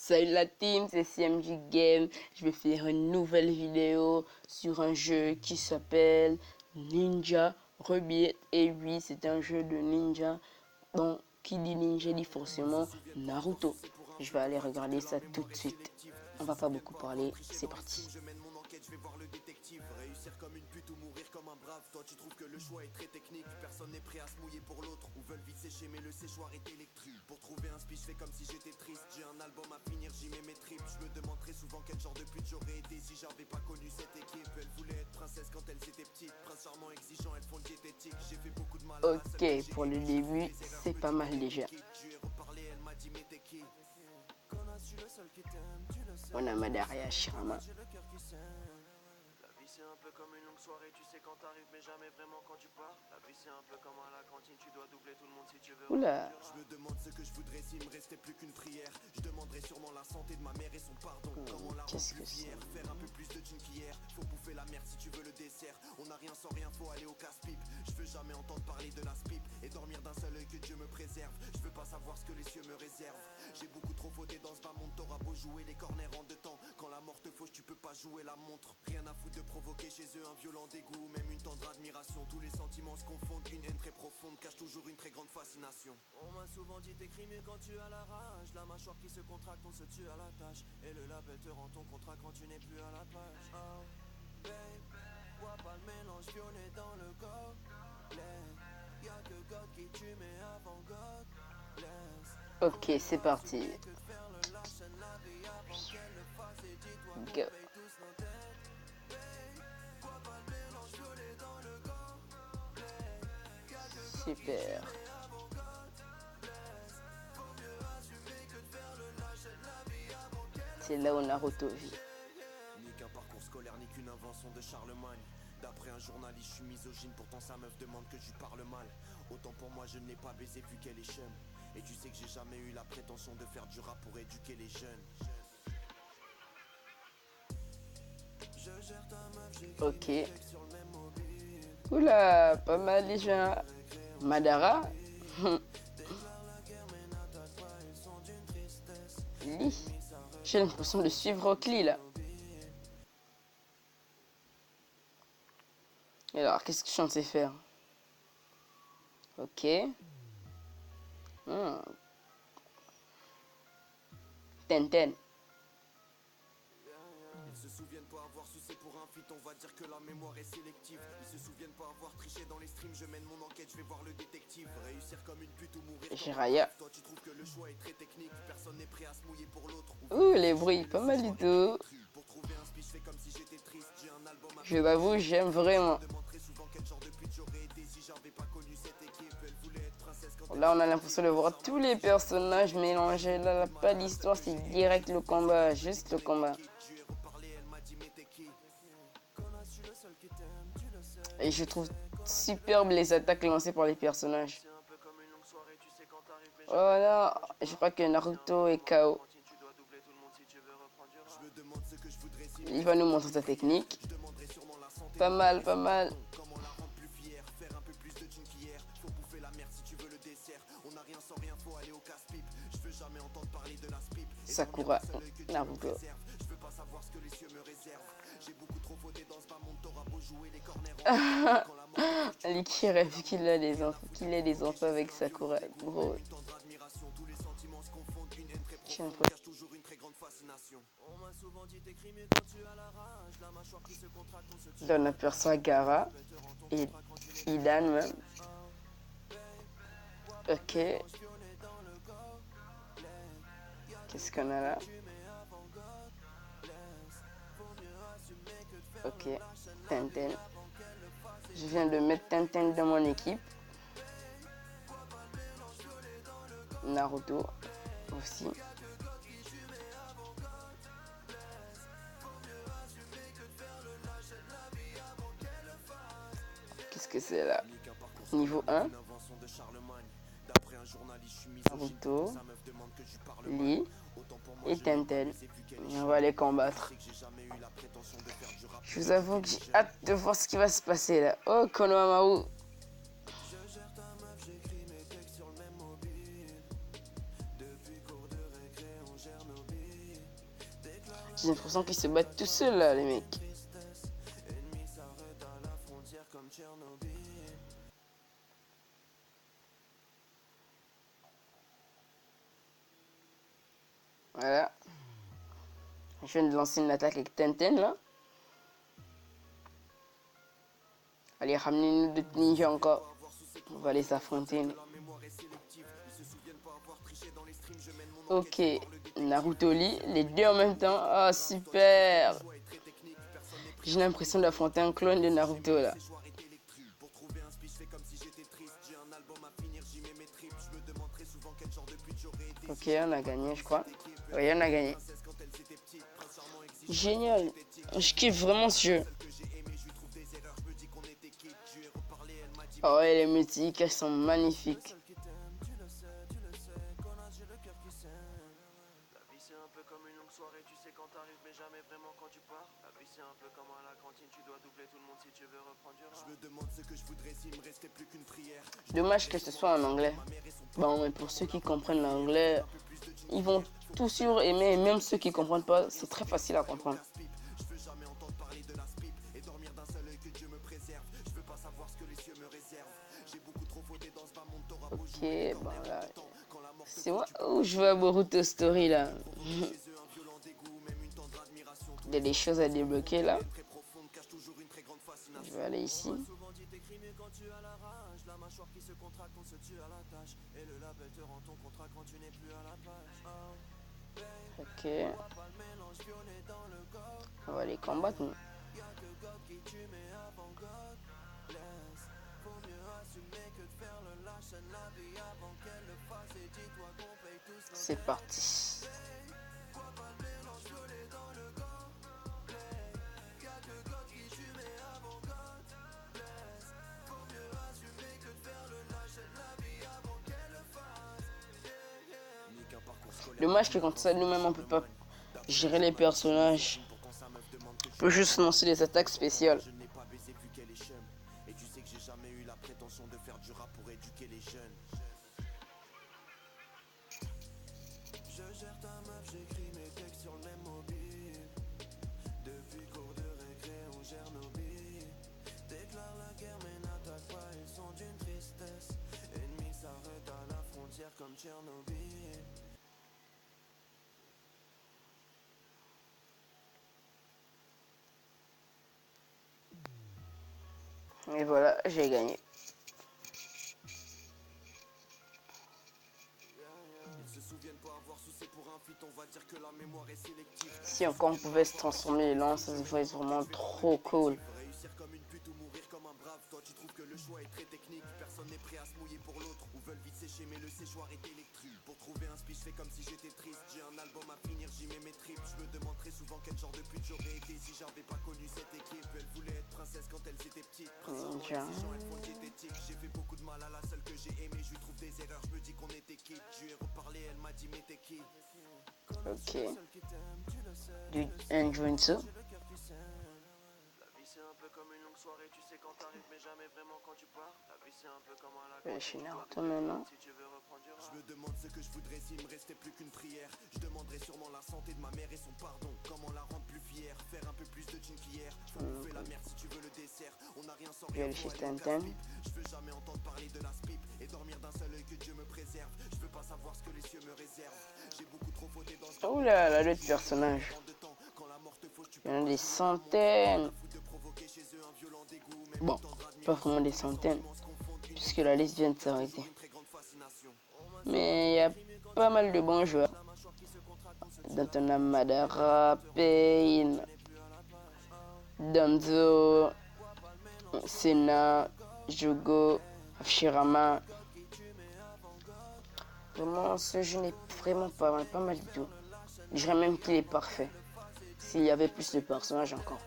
Salut la team, c'est CMG Game. Je vais faire une nouvelle vidéo sur un jeu qui s'appelle Ninja Rebirth. Et oui, c'est un jeu de ninja. Bon, qui dit ninja dit forcément Naruto. Je vais aller regarder ça tout de suite. On va pas beaucoup parler, c'est parti. Je vais voir le détective, réussir comme une pute ou mourir comme un brave. Toi tu trouves que le choix est très technique, personne n'est prêt à se mouiller pour l'autre. Ou veulent vite sécher mais le séchoir est électrique. Pour trouver un speech, je fais comme si j'étais triste. J'ai un album à finir, j'y mets mes tripes. Je me demande très souvent quel genre de pute j'aurais été si j'avais pas connu cette équipe. Elles voulaient être princesse quand elles étaient petites. Prince charmant exigeant, elles font le diététique. J'ai fait beaucoup de mal à Ok, pour le début, c'est pas mal déjà. je lui ai reparlé, elle m'a dit mais t'es qui? Connasse, tu le seul qui t'aime, tu le sais. On a Madara Shirama. J'ai le cœur qui saigne. La vie c'est un peu comme une longue soirée, tu sais quand t'arrives mais jamais vraiment quand tu pars. La vie c'est un peu comme à la cantine, tu dois doubler tout le monde si tu veux. Oula, Je me demande ce que je voudrais s'il me restait plus qu'une prière. Je demanderais sûrement la santé de ma mère et son pardon. Comment la rendre qu'est-ce plus que c'est? fière, faire un peu plus de thunes qu'hier. Faut bouffer la merde si tu veux le dessert. On n'a rien sans rien, faut aller au casse-pipe. Je veux jamais entendre parler de la spipe et dormir d'un seul œil, que Dieu me préserve. Je veux pas savoir ce que les cieux me réservent. J'ai beaucoup trop fauté dans ce bas monde, t'auras beau jouer les corners en deux temps. Quand la mort te fauche, tu peux pas jouer la montre. Rien à foutre de provoquer chez eux un violent dégoût, même une tendre admiration. Tous les sentiments se confondent, une haine très profonde cache toujours une très grande fascination. On m'a souvent dit t'écris mieux quand tu as la rage. La mâchoire qui se contracte, on se tue à la tâche. Et le label te rend ton contrat quand tu n'es plus à la page. Oh, babe, vois pas le mélange violet dans le gobelet. Y'a que God qui tue mais avant God bless. Ok, c'est parti. Go. Super. C'est là où Naruto vit. Ni qu'un parcours scolaire, ni qu'une invention de Charlemagne. D'après un journaliste, je suis misogyne, pourtant sa meuf demande que je lui parle mal. Autant pour moi, je ne l'ai pas baisé vu qu'elle est chum. Et tu sais que j'ai jamais eu la prétention de faire du rap pour éduquer les jeunes. Je gère ta meuf, j'écris Ok. mes textes sur le même mobile. Oula, pas mal déjà. Madara. Lee. J'ai l'impression de suivre Oakley là. Et alors, qu'est-ce que je suis censé faire? Ok. Tenten. Ils se souviennent pas avoir sucé pour un feat, on va dire que la mémoire est sélective. Ils se souviennent pas avoir triché dans les streams, je mène mon enquête, je vais voir le détective. Réussir comme une pute ou mourir comme un Jiraya. brave. Toi tu trouves que le choix est très technique, personne n'est prêt à se mouiller pour l'autre. Ouh, les bruits, pas mal du tout. Pour trouver un speech, fais comme si j'étais triste. J'ai un album à Je l'avoue, j'aime vraiment. me demande très souvent quel genre de pute j'aurais été si j'avais pas connu cette équipe. Elle voulait être princesse quand Là, on a l'impression de voir tous les personnages mélangés. Là, pas d'histoire, c'est direct le combat, juste le combat. je lui ai reparlé, elle m'a dit mais t'es qui? Connasse, je suis le seul qui t'aime, tu le sais. Et je trouve superbe les attaques lancées par les personnages. C'est un peu comme une longue soirée, tu sais quand t'arrives mais Oh là, je crois que Naruto est KO. tu dois doubler tout le monde si tu veux reprendre du rap. Je me demande ce que je voudrais si Il va nous montrer sa technique. je demanderais sûrement la santé. Pas mal, pas mal. Comment la rendre plus fière, faire un peu plus de thunes qu'hier. Faut bouffer la merde si tu veux le dessert. On n'a rien sans rien, faut aller au casse-pipe. Je veux jamais entendre parler de la spipe. Sakura, Naruto. Je veux pas savoir ce que les cieux me réservent. J'ai beaucoup trop fauté dans ce bas monde, t'auras beau jouer les corners en quand la mort Ali qui rêve qu'il a des enfants, qu'il ait des enfants avec Sakura. Gros. tendre admiration, tous les sentiments se confondent, une haine très J'ai profonde l'impression- cache toujours une très grande fascination. On m'a souvent dit t'écris mieux quand tu as la rage, la mâchoire qui se contracte, on se tue. Là, on aperçoit Gara et Idan même. Ok. Qu'est-ce qu'on a là? Ok. Tenten. Je viens de mettre Tenten dans mon équipe. Naruto aussi. Qu'est-ce que c'est là? Niveau 1. Naruto, Lee et Tenten. On va les combattre. Je vous avoue que j'ai hâte de voir ce qui va se passer là. Oh, Konohamaru. J'ai l'impression qu'ils se battent tout seuls là, les mecs. Voilà. Je viens de lancer une attaque avec Tenten là. Allez, ramenez-nous d'autres ninjas encore. On va aller s'affronter. Ok, Naruto Lee, les deux en même temps. Ah, super. J'ai l'impression d'affronter un clone de Naruto là. Ok, on a gagné, je crois. Oui, on a gagné. Génial. Je kiffe vraiment ce jeu. Oh ouais, les musiques, elles sont magnifiques. C'est un peu comme une longue soirée, tu sais quand t'arrives mais jamais vraiment quand tu pars. La vie c'est un peu comme à la cantine, tu dois doubler tout le monde si tu veux reprendre du rap. Je me demande ce que je voudrais s'il me restait plus qu'une prière. Dommage que ce soit en anglais. Bon, mais pour ceux qui comprennent l'anglais, ils vont tout sur aimer, et même ceux qui comprennent pas, c'est très facile à comprendre. Je veux jamais entendre parler de la spip et dormir d'un seul œil que Dieu me préserve. Je veux pas savoir ce que les cieux me réservent. J'ai beaucoup trop voté dans ce bas monde, t'auras beau jouer. Ok, bon là. C'est moi où je veux à Boruto Story là. Il y a des choses à débloquer là. Je vais aller ici. Ok. On va les combattre nous. C'est parti. Dommage que quand ça nous-mêmes on peut pas gérer les personnages. On peut juste lancer des attaques spéciales. Je n'ai pas baisé vu qu'elle est chum. Et tu sais que j'ai jamais eu la prétention de faire du rap pour éduquer les jeunes. Je gère ta meuf, j'écris mes textes sur le même mobile. Depuis cours de récré, on gère nos billes. Déclare la guerre mais n'attaque pas, ils sont d'une tristesse. Ennemis s'arrêtent à la frontière comme Tchernobyl. Et voilà, j'ai gagné. Si encore on pouvait se transformer les lances, ça serait vraiment trop cool. Réussir comme une pute ou mourir comme un brave. Toi tu trouves que le choix est très technique. Personne n'est prêt à se mouiller pour l'autre. Ou veulent vite sécher mais le séchoir est électrique. Pour trouver un speech, fais comme si j'étais triste. J'ai un album à finir, j'y mets mes tripes. Je me demande très souvent quel genre de pute j'aurais été si j'avais pas connu cette équipe. Elles voulaient être princesses quand elles étaient petites. Ninja. Elles font diététique. J'ai fait beaucoup de mal à la seule que j'ai aimée. Je lui trouve des erreurs, je me dis qu'on était quitte. Je lui ai reparlé, elle m'a dit mais t'es qui? Ok. Du Enjunsu. C'est un peu comme une longue soirée, tu sais quand t'arrives mais jamais vraiment quand tu pars. La vie c'est un peu comme à la Je suis Naruto maintenant. si tu veux reprendre du rap. Je me demande ce que je voudrais s'il me restait plus qu'une prière. Je demanderais sûrement la santé de ma mère et son pardon. Comment la rendre plus fière, faire un peu plus de thunes qu'hier. Faut bouffer la merde si tu veux le dessert. On n'a rien sans rien. Vérifier Tenten. Je veux jamais entendre parler de la spip et dormir d'un seul œil que Dieu me préserve. Je veux pas savoir ce que les cieux me réservent. J'ai beaucoup trop voté dans ce Oh là là, l'autre personnage. Il y en a des centaines. Bon, pas vraiment des centaines, puisque la liste vient de s'arrêter. Mais il y a pas mal de bons joueurs. Dantona Madara, Pain, Danzo, Senna, Jogo, Hashirama. Vraiment, ce jeu n'est vraiment pas mal du tout. Je dirais même qu'il est parfait. S'il y avait plus de personnages encore.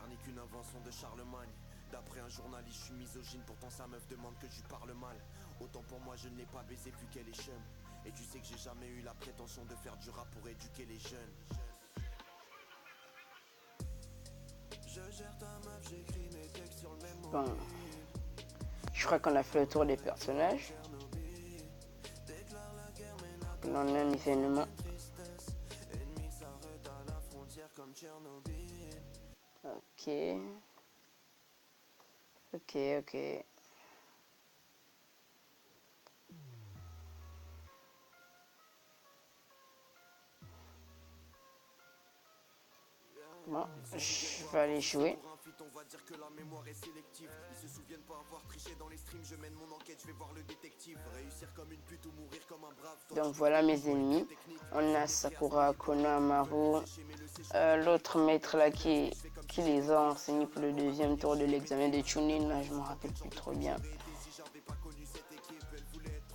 Ni qu'une invention de Charlemagne. D'après un journaliste, je suis misogyne, pourtant sa meuf demande que je lui parle mal. Autant pour moi, je ne l'ai pas baisé vu qu'elle est chum. Et tu sais que j'ai jamais eu la prétention de faire du rap pour éduquer les jeunes. Bon, je crois qu'on a fait le tour des personnages. Là, on a un événement. Ok. Ok. Bon, je vais aller jouer. On va dire que la mémoire est sélective. Ils se souviennent pas avoir triché dans les streams. Je mène mon enquête, je vais voir le détective. Réussir comme une pute ou mourir comme un brave. Donc voilà mes ennemis. On a Sakura, Konohamaru, l'autre maître là qui les a enseignés pour le deuxième tour de l'examen de Chunin. Là, je me rappelle plus trop bien.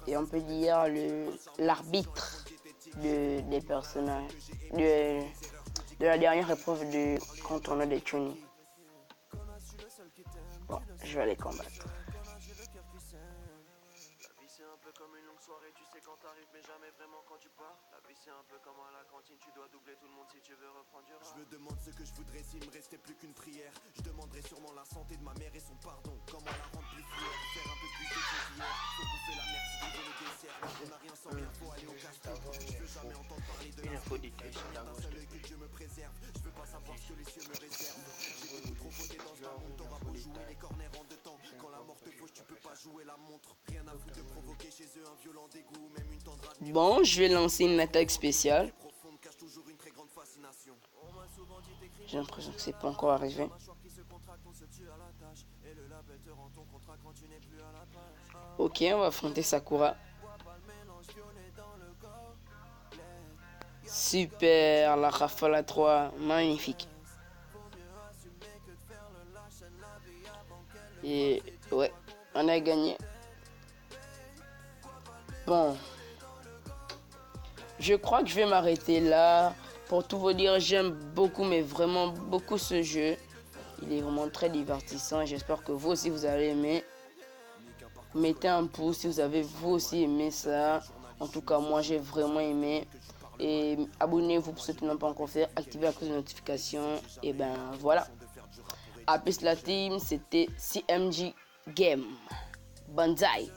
Et on peut dire l'arbitre des personnages de la dernière épreuve du grand tournoi de Chunin. Bon, je vais aller combattre. C'est un peu comme une longue soirée, tu sais quand t'arrives mais jamais vraiment quand tu pars. La vie c'est un peu comme à la cantine, tu dois doubler tout le monde si tu veux reprendre du rap. Je me demande ce que je voudrais s'il me restait plus qu'une prière. Je demanderais sûrement la santé de ma mère et son pardon. Comment la rendre plus fière, faire un peu plus de choses hier. Faut bouffer la merde, si tu veux le dessert. On n'a rien sans rien, faut aller au casse-tête. Je veux jamais entendre parler de la vie. D'un seul œil que Dieu me préserve. Je veux pas savoir ce que les cieux me réservent. J'ai beaucoup trop voté dans ce monde, t'auras beau jouer les corners en 2 temps. Quand la mort te fauche, tu peux pas jouer la montre. Rien à foutre de provoquer chez eux un violent dégoût, même une tendre admiration. Bon, je vais lancer une attaque spéciale. Profonde cache toujours une très grande fascination. On m'a souvent dit t'écris. J'ai l'impression que c'est pas encore arrivé. Ok, on va affronter Sakura. Super, la rafale à 3, magnifique. Et ouais, on a gagné. Bon, je crois que je vais m'arrêter là. Pour tout vous dire, j'aime beaucoup, mais vraiment beaucoup ce jeu. Il est vraiment très divertissant. J'espère que vous aussi vous allez aimer. Mettez un pouce si vous avez vous aussi aimé ça. En tout cas, moi j'ai vraiment aimé. Et abonnez-vous pour ceux qui n'ont pas encore fait. Activez la cloche de notification. Et ben voilà. A plus la team, c'était CMG Game. Banzai.